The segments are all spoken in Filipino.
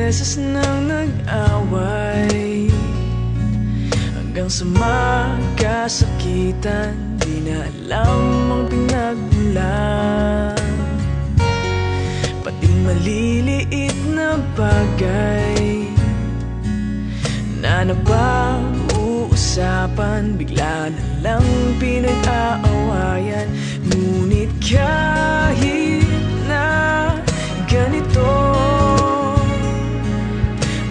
beses nang nag-away, hanggang sa magkasakitan. Di na alam ang pinagmulan, pati maliliit na bagay na napag-uusapan, bigla na lang pinag-aawayan. Ngunit kahit na ganito,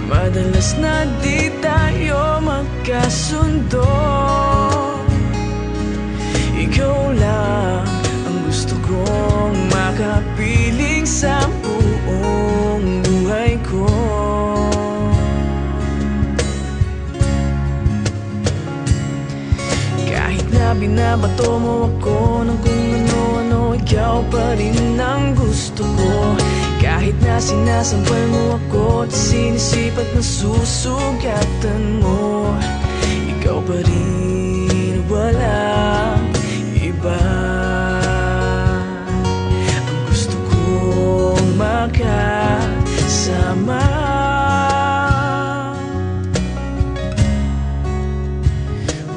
madalas na di tayo magkasundo. Ikaw lang ang gusto kong makapiling sa buong buhay ko. Kahit na binabato mo ako ng kung ano-ano, ikaw pa rin ang gusto ko. Kahit na sinasampal mo ako at sinisipat na susugatan mo, ikaw pa rin, walang iba. Ang gusto kong makasama,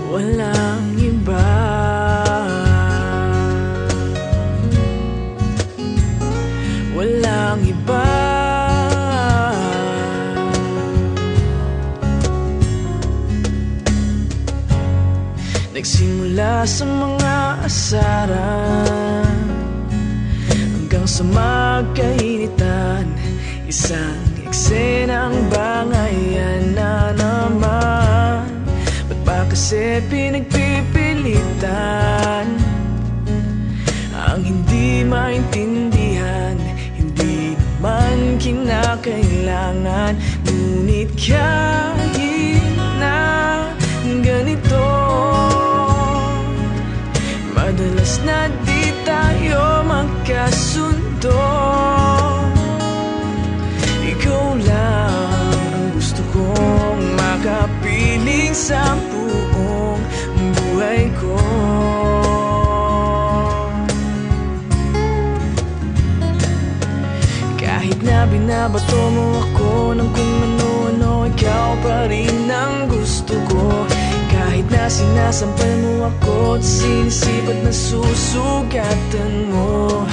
walang iba. Walang iba. Nagsimula sa mga asaran hanggang sa magkainitan, isang eksenang bangayan na naman. Ba't ba kasi pinagpipilitan ang hindi maintindihan? Hindi naman kinakailangan. Ngunit kahit na ganito, madalas na di tayo magkasundo. Ikaw lang ang gusto kong makapiling sa buong buhay ko. Kahit na binabato mo ako ng kung ano-ano, ikaw pa rin ang gusto ko. Kahit na sinasampal mo ako at sinisipat na susugatan mo,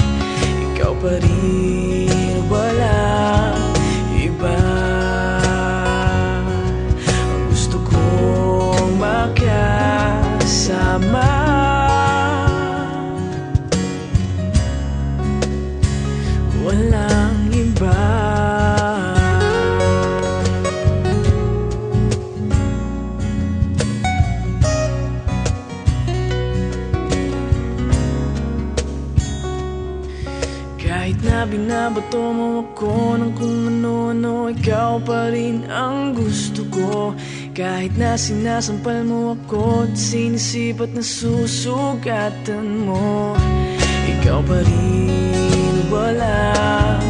ikaw pa rin, walang iba. Ang gusto kong makasama, walang iba. Kahit na binabato mo ako ng kung ano-ano, ikaw pa rin ang gusto ko. Kahit na sinasampal mo ako at sinisipat na susugatan mo, ikaw pa rin, walang